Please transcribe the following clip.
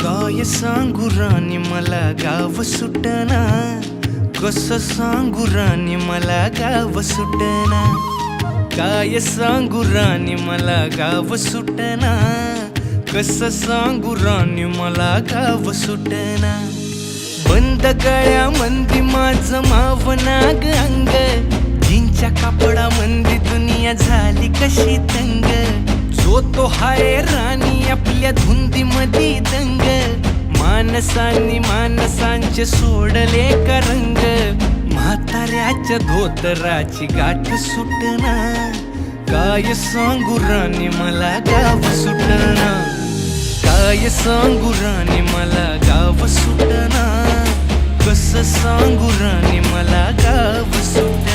काय सांगू राणी मला गाव सुटना, कसं सांगू राणी मला गाव सुटना. काय सांगू राणी मला गाव सुटना, कसं सांगू राणी मला गाव सुटना. बंद गळ्यामंदी माझं मावनाग अंग, जीनच्या कापडामंदी दुनिया झाली कशी तंग. जो तो हाय राणी आपल्या धुंदीमधी दंग, माणसांनी माणसांचे सोडले का रंग. म्हाताऱ्याच्या धोतराची गाठ सुटना, काय सांगू राणी मला गाव सुटना. काय सांगू राणी मला गाव सुटना, कसं सांगू राणी मला गाव सुटना.